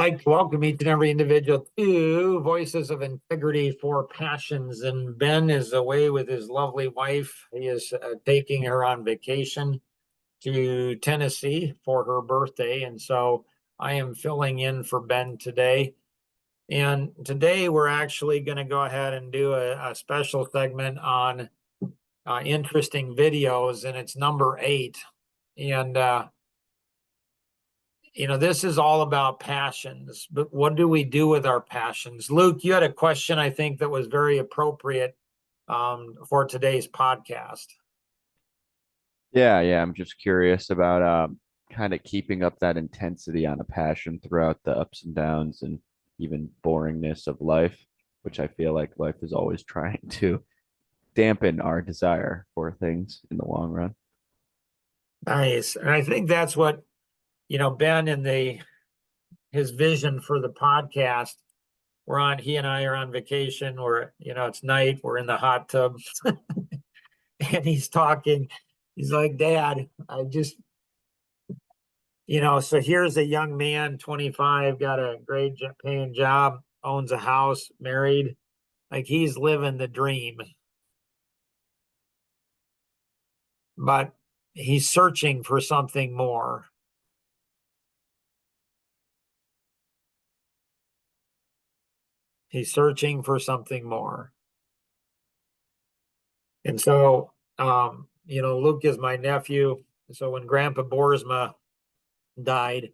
like to welcome each and every individual to Voices of Integrity for Passions. And Ben is away with his lovely wife. He is taking her on vacation to Tennessee for her birthday. And so I am filling in for Ben today. And today we're actually going to go ahead and do a special segment on interesting videos, and it's number 8. And this is all about passions, but what do we do with our passions? Luke, you had a question, I think, that was very appropriate for today's podcast. Yeah, I'm just curious about kind of keeping up that intensity on a passion throughout the ups and downs and even boringness of life, which I feel like life is always trying to dampen our desire for things in the long run. Nice. And I think that's what, Ben and his vision for the podcast. He and I are on vacation, it's night, we're in the hot tub, and he's talking. He's like, Dad, so here's a young man, 25, got a great paying job, owns a house, married, like he's living the dream. But he's searching for something more. He's searching for something more. And so, Luke is my nephew. So when Grandpa Boersma died,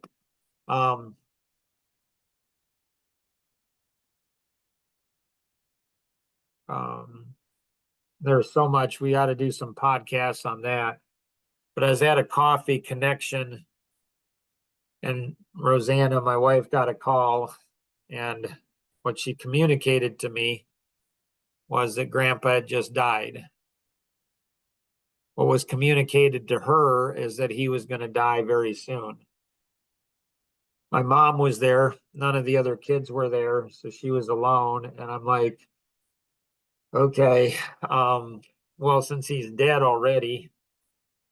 there's so much, we got to do some podcasts on that. But I was at a coffee connection, and Rosanna, my wife, got a call, and what she communicated to me was that Grandpa had just died. What was communicated to her is that he was going to die very soon. My mom was there. None of the other kids were there, so she was alone. And I'm like, okay, well, since he's dead already,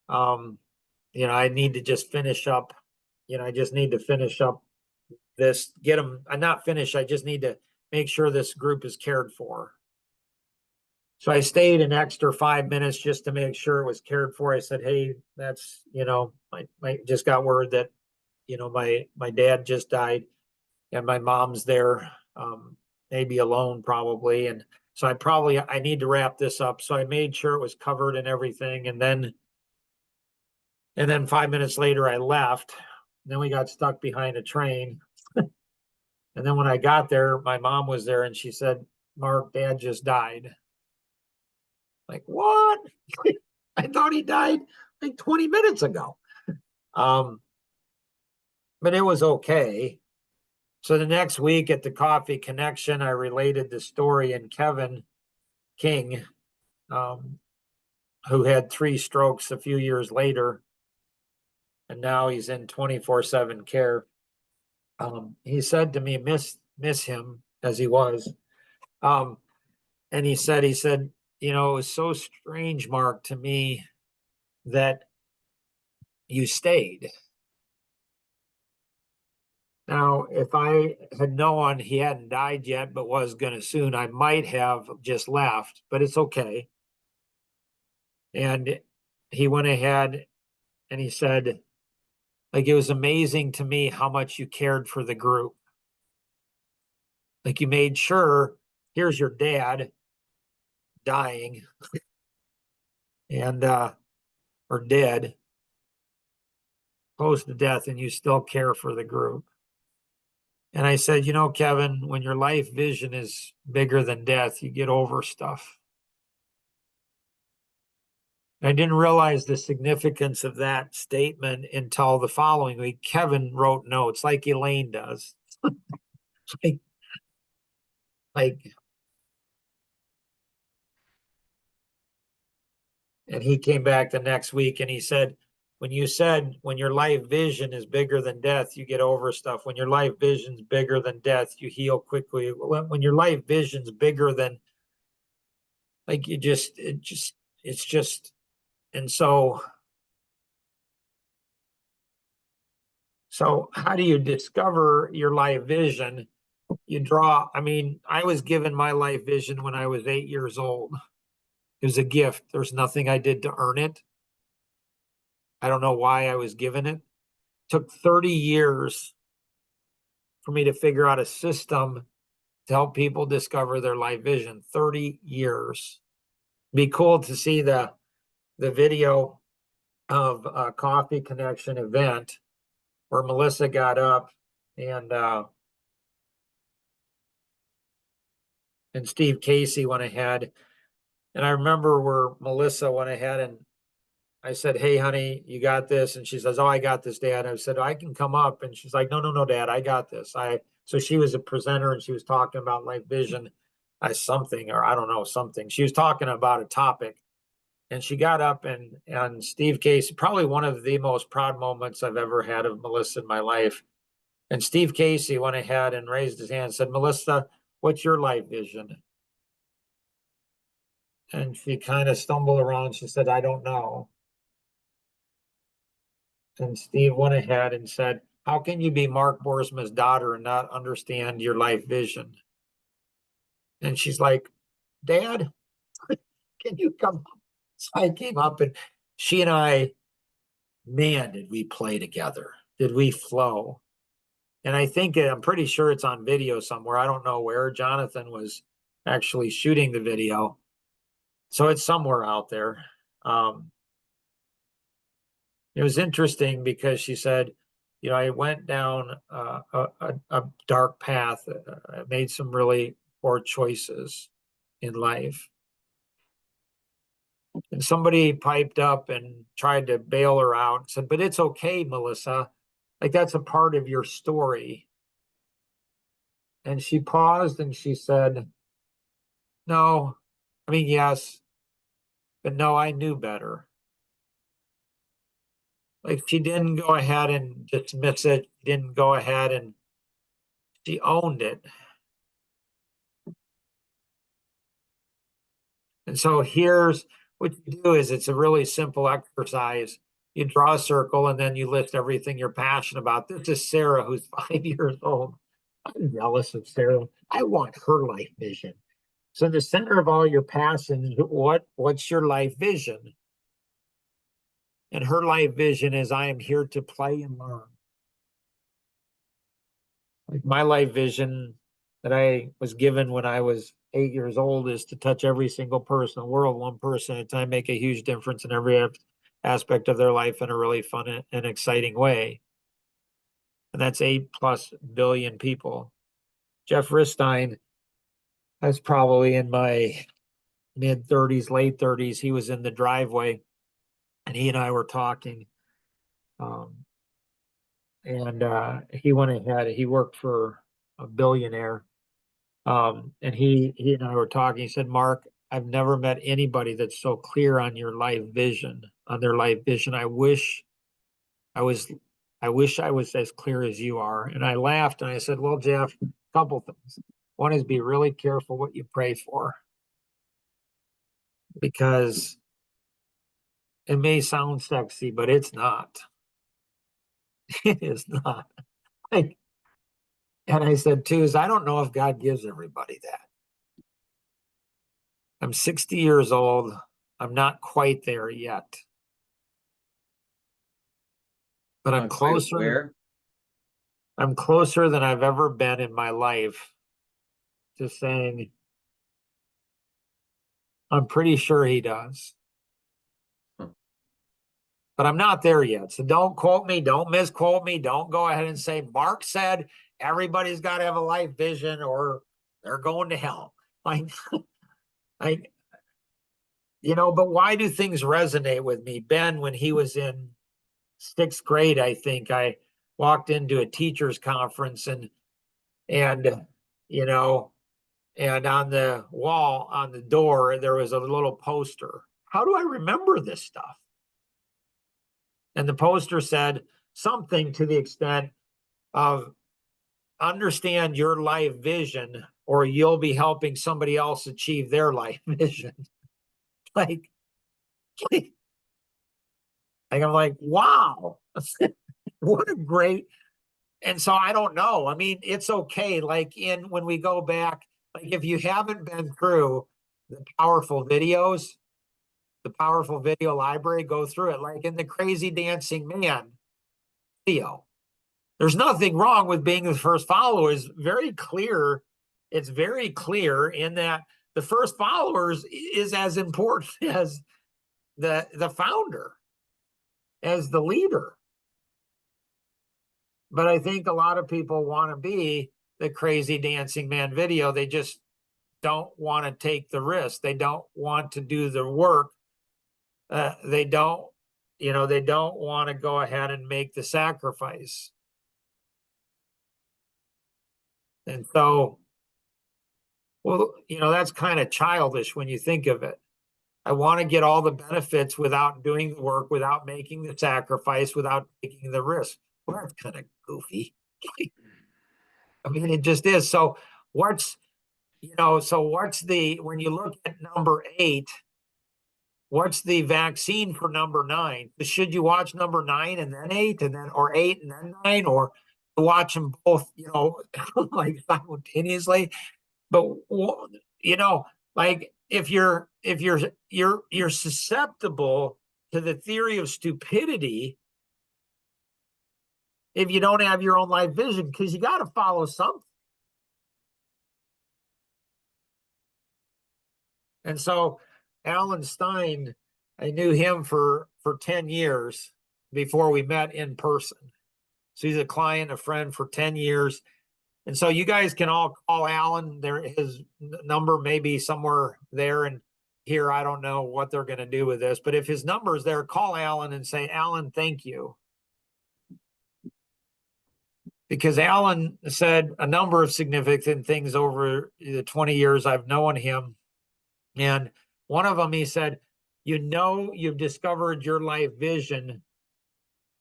I need to just finish up. I just need to finish up this, get him, I'm not finished. I just need to make sure this group is cared for. So I stayed an extra 5 minutes just to make sure it was cared for. I said, hey, that's, I just got word that, my dad just died and my mom's there, maybe alone probably. And so I need to wrap this up. So I made sure it was covered and everything. And then 5 minutes later I left. Then we got stuck behind a train. And then when I got there, my mom was there and she said, Mark, Dad just died. Like, what? I thought he died like 20 minutes ago. But it was okay. So the next week at the Coffee Connection, I related the story, and Kevin King, who had 3 strokes a few years later, and now he's in 24/7 care. He said to me, miss him as he was. And he said, it was so strange, Mark, to me that you stayed. Now, if I had known he hadn't died yet, but was going to soon, I might have just left, but it's okay. And he went ahead and he said, like, it was amazing to me how much you cared for the group. Like, you made sure, here's your dad dying and, or dead, close to death, and you still care for the group. And I said, Kevin, when your life vision is bigger than death, you get over stuff. I didn't realize the significance of that statement until the following week. Kevin wrote notes like Elaine does. like, and he came back the next week and he said, when you said, when your life vision is bigger than death, you get over stuff. When your life vision's bigger than death, you heal quickly. When your life vision's bigger than, like, it's just, and so So how do you discover your life vision? You draw, I mean, I was given my life vision when I was 8 years old. It was a gift. There's nothing I did to earn it. I don't know why I was given it. Took 30 years for me to figure out a system to help people discover their life vision. 30 years. Be cool to see the video of a Coffee Connection event where Melissa got up and Steve Casey went ahead. And I remember where Melissa went ahead and I said, "Hey, honey, you got this." And she says, "Oh, I got this, Dad." I said, "I can come up." And she's like, "No, Dad, I got this." So she was a presenter and she was talking about life vision, something, or I don't know, something. She was talking about a topic. And she got up and Steve Casey, probably one of the most proud moments I've ever had of Melissa in my life. And Steve Casey went ahead and raised his hand and said, "Melissa, what's your life vision?" And she kind of stumbled around. She said, "I don't know." And Steve went ahead and said, "How can you be Mark Boersma's daughter and not understand your life vision?" And she's like, "Dad, can you come up?" So I came up and she and I, man, did we play together? Did we flow? And I'm pretty sure it's on video somewhere. I don't know where. Jonathan was actually shooting the video. So it's somewhere out there. It was interesting because she said, I went down a dark path. I made some really poor choices in life. And somebody piped up and tried to bail her out and said, "But it's okay, Melissa. Like that's a part of your story." And she paused and she said, "No, I mean, yes, but no, I knew better." Like she didn't go ahead and dismiss it, didn't go ahead and she owned it. And so here's what you do is it's a really simple exercise. You draw a circle and then you list everything you're passionate about. This is Sarah, who's 5 years old. I'm jealous of Sarah. I want her life vision. So in the center of all your passions, what's your life vision? And her life vision is I am here to play and learn. Like my life vision that I was given when I was 8 years old is to touch every single person in the world, one person at a time, make a huge difference in every aspect of their life in a really fun and exciting way. And that's 8+ billion people. Jeff Ristine, I was probably in my mid 30s, late 30s. He was in the driveway and he and I were talking. And he went ahead, he worked for a billionaire. And he and I were talking. He said, "Mark, I've never met anybody that's so clear on your life vision, on their life vision. I was, I wish I was as clear as you are." And I laughed and I said, "Well, Jeff, a couple things. One is be really careful what you pray for, because it may sound sexy, but it's not. It is not." Like, and I said, two is I don't know if God gives everybody that. I'm 60 years old. I'm not quite there yet, but I'm closer. Where? I'm closer than I've ever been in my life to saying, I'm pretty sure he does. But I'm not there yet. So don't quote me. Don't misquote me. Don't go ahead and say, Mark said everybody's got to have a life vision or they're going to hell. Like, like, but why do things resonate with me? Ben, when he was in 6th grade, I think I walked into a teacher's conference and, you know, and on the wall, on the door, there was a little poster. How do I remember this stuff? And the poster said something to the extent of understand your life vision, or you'll be helping somebody else achieve their life vision. like, like I'm like, wow, what a great And so I don't know. I mean, it's okay. Like when we go back, like if you haven't been through the powerful videos, the powerful video library, go through it. Like in the Crazy Dancing Man video, there's nothing wrong with being the first follower. It's very clear. It's very clear in that the first followers is as important as the founder, as the leader. But I think a lot of people want to be the Crazy Dancing Man video. They just don't want to take the risk. They don't want to do the work. They don't, they don't want to go ahead and make the sacrifice. And so, well, that's kind of childish when you think of it. I want to get all the benefits without doing the work, without making the sacrifice, without taking the risk. Well, that's kind of goofy. I mean, it just is. So what's when you look at number 8, what's the vaccine for number 9? Should you watch number 9 and then 8 or 8 and then 9, or watch them both, like simultaneously? But like if you're susceptible to the theory of stupidity if you don't have your own life vision, because you got to follow something. And so Alan Stein, I knew him for 10 years before we met in person. So he's a client, a friend for 10 years. And so you guys can all call Alan. His number may be somewhere there and here. I don't know what they're going to do with this, but if his number is there, call Alan and say, Alan, thank you. Because Alan said a number of significant things over the 20 years I've known him. And one of them, he said, you've discovered your life vision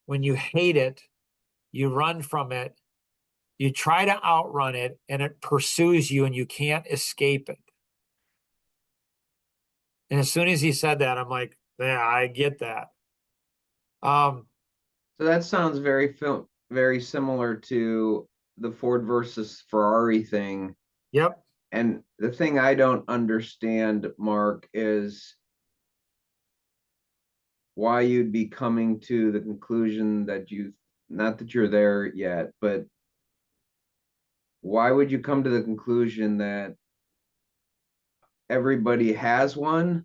when you hate it, you run from it, you try to outrun it, and it pursues you and you can't escape it. And as soon as he said that, I'm like, yeah, I get that. So that sounds very similar to the Ford versus Ferrari thing. Yep. And the thing I don't understand, Mark, is why you'd be coming to the conclusion that not that you're there yet, but why would you come to the conclusion that everybody has one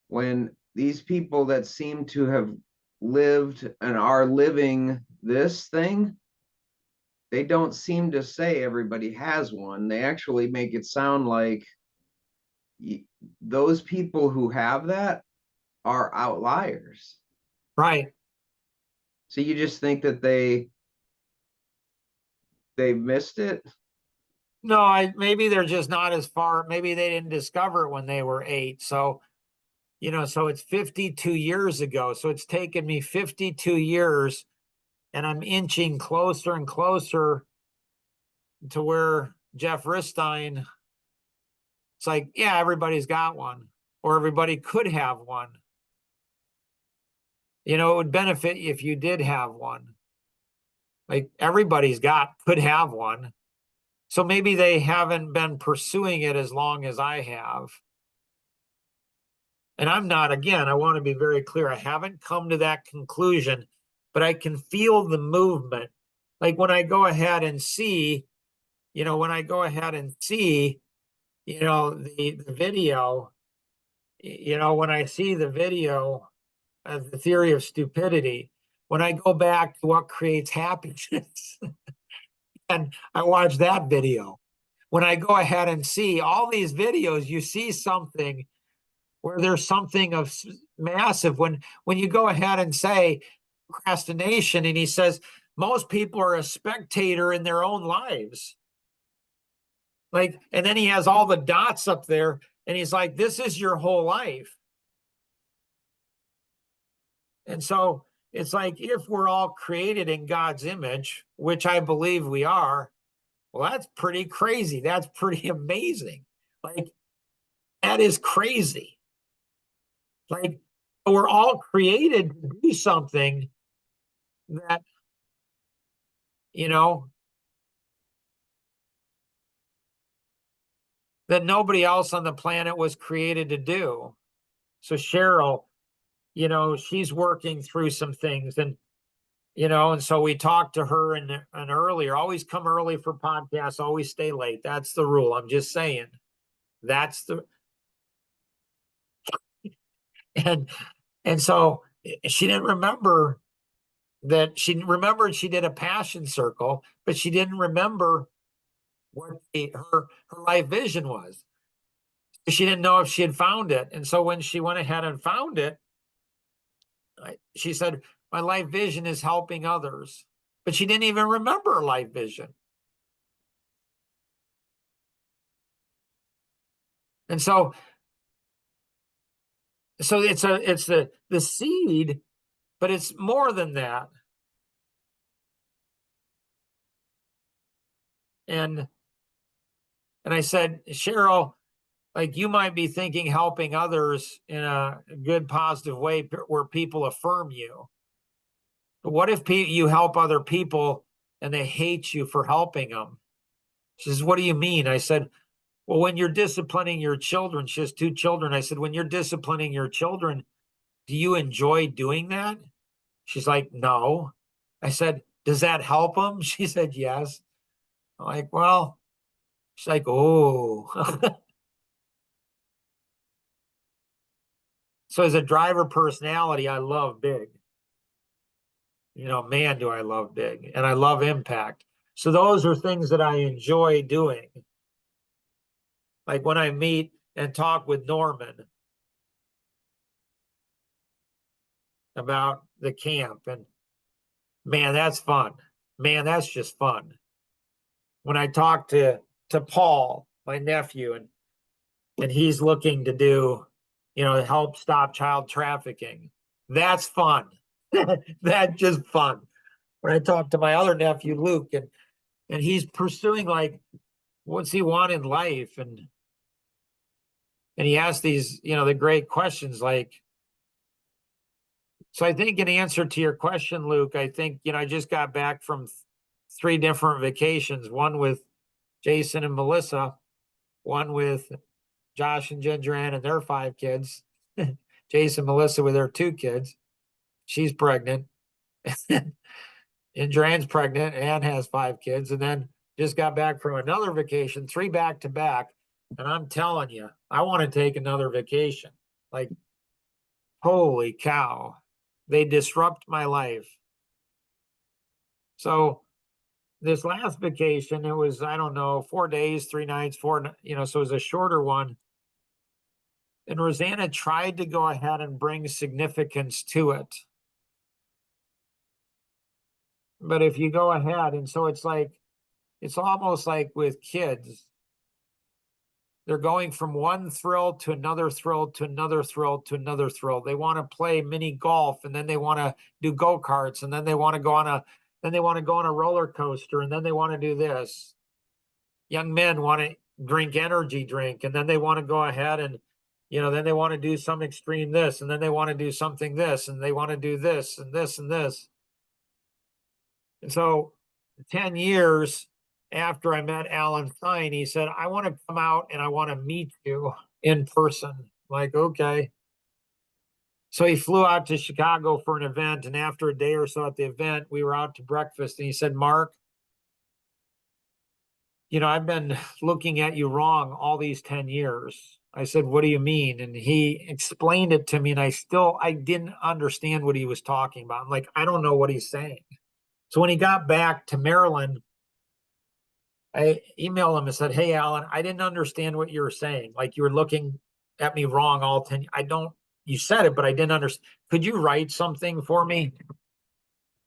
when these people that seem to have lived and are living this thing, they don't seem to say everybody has one. They actually make it sound like those people who have that are outliers. Right. So you just think that they missed it? No, maybe they're just not as far. Maybe they didn't discover it when they were 8. So, so it's 52 years ago. So it's taken me 52 years and I'm inching closer and closer to where Jeff Ristine, it's like, yeah, everybody's got one, or everybody could have one. It would benefit if you did have one. Like could have one. So maybe they haven't been pursuing it as long as I have. And I'm not, again, I want to be very clear. I haven't come to that conclusion, but I can feel the movement. Like when I go ahead and see, the video, when I see the video of the theory of stupidity, when I go back to what creates happiness and I watch that video, when I go ahead and see all these videos, you see something where there's something of massive. When you go ahead and say procrastination, and he says most people are a spectator in their own lives. Like, and then he has all the dots up there and he's like, this is your whole life. And so it's like, if we're all created in God's image, which I believe we are, well, that's pretty crazy. That's pretty amazing. Like, that is crazy. Like, we're all created to do something that you know, that nobody else on the planet was created to do. So Cheryl, you know, she's working through some things, and you know, and so we talked to her and earlier, always come early for podcasts, always stay late. That's the rule. I'm just saying. That's the and so she didn't remember that she remembered she did a passion circle, but she didn't remember what her life vision was. She didn't know if she had found it. And so when she went ahead and found it, she said, my life vision is helping others. But she didn't even remember her life vision. And so it's the seed, but it's more than that. And I said, Cheryl, like you might be thinking helping others in a good, positive way where people affirm you. But what if you help other people and they hate you for helping them? She says, what do you mean? I said, well, when you're disciplining your children, she has 2 children. I said, when you're disciplining your children, do you enjoy doing that? She's like, no. I said, does that help them? She said, yes. I'm like, well, she's like, oh. So as a driver personality, I love big. You know, man, do I love big, and I love impact. So those are things that I enjoy doing. Like when I meet and talk with Norman about the camp, and man, that's fun. Man, that's just fun. When I talk to Paul, my nephew, and he's looking to do, you know, help stop child trafficking. That's fun. That's just fun. When I talk to my other nephew, Luke, and he's pursuing like, what's he want in life? And he asks these, you know, the great questions like, so I think in answer to your question, Luke, I think, you know, I just got back from 3 different vacations, one with Jason and Melissa, one with Josh and Ginger Ann and their 5 kids, Jason, Melissa with their 2 kids. She's pregnant. Ginger Ann's pregnant. Ann has 5 kids. And then just got back from another vacation, 3 back to back. And I'm telling you, I want to take another vacation. Like, holy cow, they disrupt my life. So this last vacation, it was, I don't know, 4 days, 3 nights, 4, you know, so it was a shorter one. And Rosanna tried to go ahead and bring significance to it. But if you go ahead, and so it's like, it's almost like with kids, they're going from one thrill to another thrill to another thrill to another thrill. They want to play mini golf, and then they want to do go-karts, and then they want to go on a roller coaster, and then they want to do this. Young men want to drink energy drink, and then they want to go ahead and, you know, then they want to do some extreme this, and then they want to do something this, and they want to do this and this and this. And so 10 years after I met Alan Stein, he said, I want to come out and I want to meet you in person. I'm like, okay. So he flew out to Chicago for an event. And after a day or so at the event, we were out to breakfast, and he said, Mark, you know, I've been looking at you wrong all these 10 years. I said, what do you mean? And he explained it to me, and I didn't understand what he was talking about. I'm like, I don't know what he's saying. So when he got back to Maryland, I emailed him and said, hey, Alan, I didn't understand what you were saying. Like, you were looking at me wrong all 10. You said it, but I didn't understand. Could you write something for me?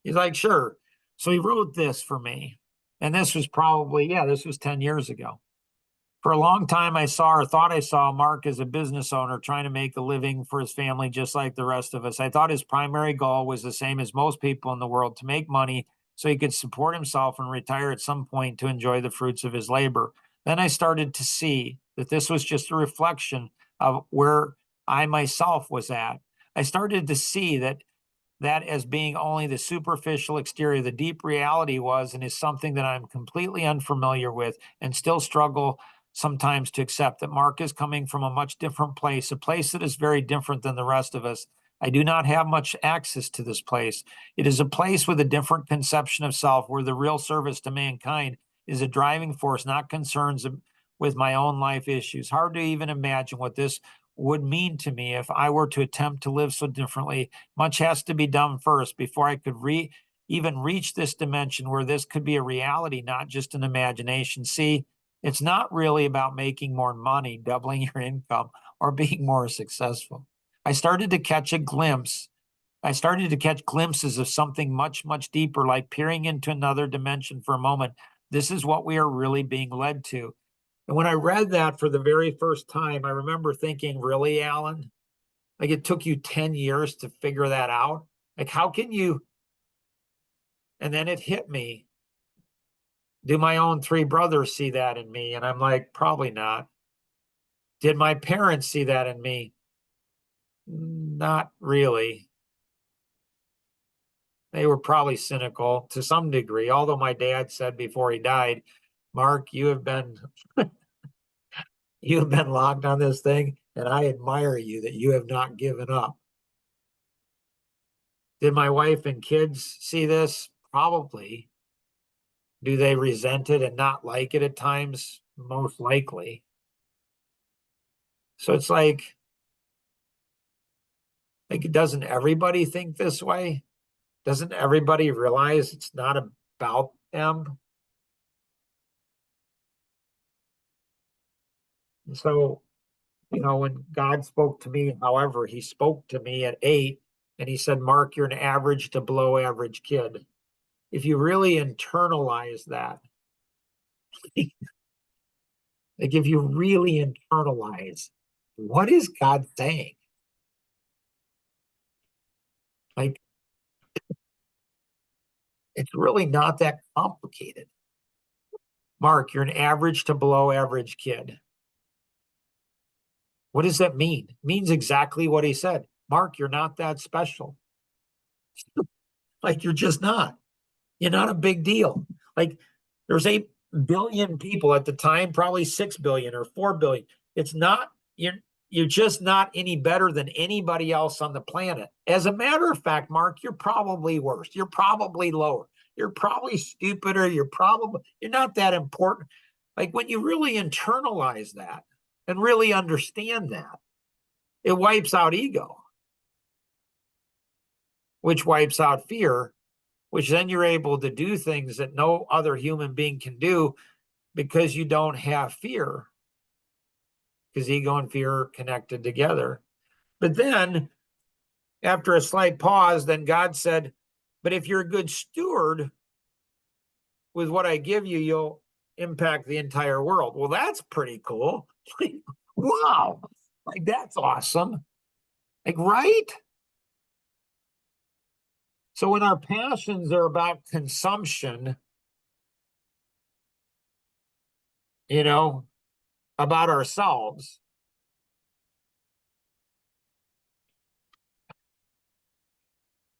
He's like, sure. So he wrote this for me. And this was probably, this was 10 years ago. For a long time, I thought I saw Mark as a business owner trying to make a living for his family, just like the rest of us. I thought his primary goal was the same as most people in the world, to make money so he could support himself and retire at some point to enjoy the fruits of his labor. Then I started to see that this was just a reflection of where I myself was at. I started to see that that as being only the superficial exterior. The deep reality was and is something that I'm completely unfamiliar with and still struggle sometimes to accept that Mark is coming from a much different place, a place that is very different than the rest of us. I do not have much access to this place. It is a place with a different conception of self, where the real service to mankind is a driving force, not concerns with my own life issues. Hard to even imagine what this would mean to me if I were to attempt to live so differently. Much has to be done first before I could even reach this dimension where this could be a reality, not just an imagination. See, it's not really about making more money, doubling your income, or being more successful. I started to catch glimpses of something much, much deeper, like peering into another dimension for a moment. This is what we are really being led to. And when I read that for the very first time, I remember thinking, really, Alan? Like, it took you 10 years to figure that out? Like, how can you? And then it hit me. Do my own 3 brothers see that in me? And I'm like, probably not. Did my parents see that in me? Not really. They were probably cynical to some degree, although my dad said before he died, Mark, you have been locked on this thing, and I admire you that you have not given up. Did my wife and kids see this? Probably. Do they resent it and not like it at times? Most likely. So it's like, doesn't everybody think this way? Doesn't everybody realize it's not about them? And so, when God spoke to me, however, he spoke to me at 8 and he said, Mark, you're an average to below average kid. If you really internalize that, like if you really internalize, what is God saying? Like, it's really not that complicated. Mark, you're an average to below average kid. What does that mean? It means exactly what he said. Mark, you're not that special. Like, you're just not. You're not a big deal. Like, there's 8 billion people at the time, probably 6 billion or 4 billion. It's not, you're just not any better than anybody else on the planet. As a matter of fact, Mark, you're probably worse. You're probably lower. You're probably stupider. You're not that important. Like, when you really internalize that and really understand that, it wipes out ego, which wipes out fear, which then you're able to do things that no other human being can do because you don't have fear, because ego and fear are connected together. But then, after a slight pause, then God said, but if you're a good steward with what I give you, you'll impact the entire world. Well, that's pretty cool. Wow. Like, that's awesome. Like, right? So when our passions are about consumption, about ourselves,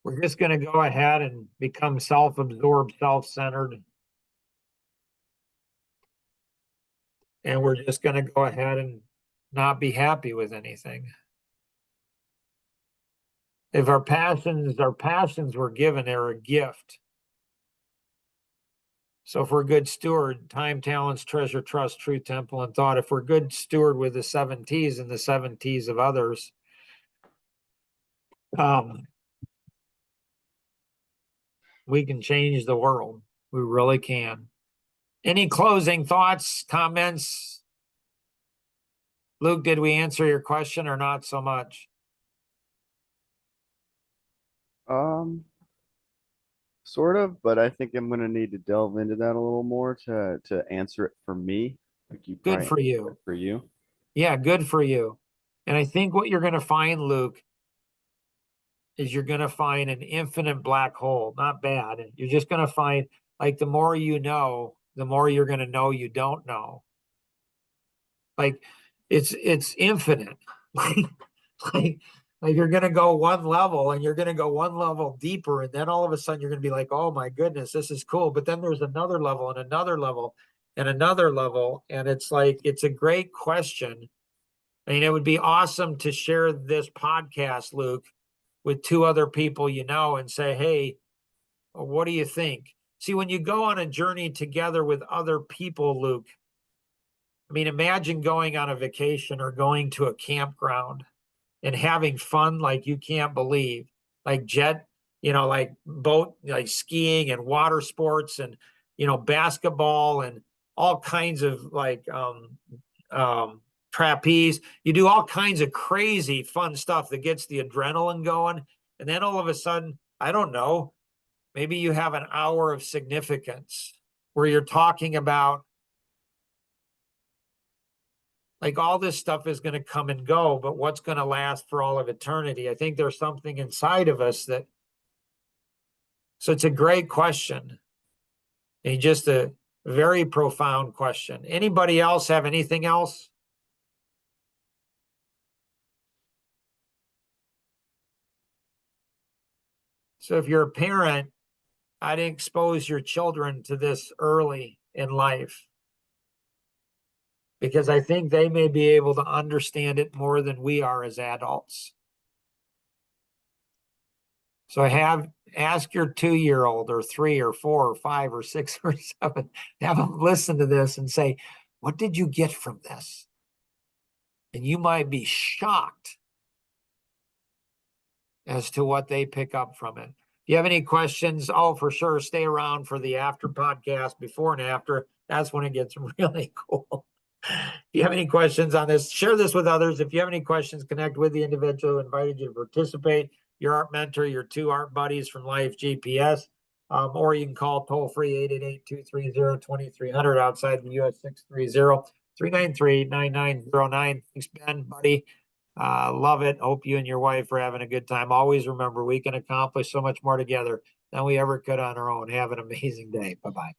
we're just going to go ahead and become self-absorbed, self-centered. And we're just going to go ahead and not be happy with anything. If our passions were given, they're a gift. So if we're a good steward, time, talents, treasure, trust, truth, temple, and thought, if we're a good steward with the 7 T's and the 7 T's of others, we can change the world. We really can. Any closing thoughts, comments? Luke, did we answer your question or not so much? Sort of, but I think I'm gonna need to delve into that a little more to answer it for me. Like you Good probably for you. answered it for you. Yeah, good for you. And I think what you're going to find, Luke, is you're going to find an infinite black hole. Not bad. You're just going to find, like, the more you know, the more you're going to know you don't know. Like, it's infinite. like Like you're gonna go one level and you're gonna go one level deeper, and then all of a sudden you're gonna be like, oh my goodness, this is cool. But then there's another level and another level and another level. And it's like, it's a great question. I mean, it would be awesome to share this podcast, Luke, with two other people you know and say, hey, what do you think? See, when you go on a journey together with other people, Luke, I mean, imagine going on a vacation or going to a campground and having fun like you can't believe, like like boat, like skiing and water sports and, basketball and all kinds of trapeze. You do all kinds of crazy fun stuff that gets the adrenaline going. And then all of a sudden, I don't know, maybe you have an hour of significance where you're talking about like all this stuff is going to come and go, but what's going to last for all of eternity? I think there's something inside of us so it's a great question. And just a very profound question. Anybody else have anything else? So if you're a parent, I'd expose your children to this early in life, because I think they may be able to understand it more than we are as adults. So ask your 2-year-old or 3 or 4 or 5 or 6 or 7, have them listen to this and say, what did you get from this? And you might be shocked as to what they pick up from it. If you have any questions, for sure, stay around for the after podcast, before and after. That's when it gets really cool. If you have any questions on this, share this with others. If you have any questions, connect with the individual who invited you to participate, your art mentor, your 2 art buddies from Life GPS, or you can call toll free 888-230-2300 outside the US 630-393-9909. Thanks, Ben, buddy. Love it. Hope you and your wife are having a good time. Always remember, we can accomplish so much more together than we ever could on our own. Have an amazing day. Bye-bye.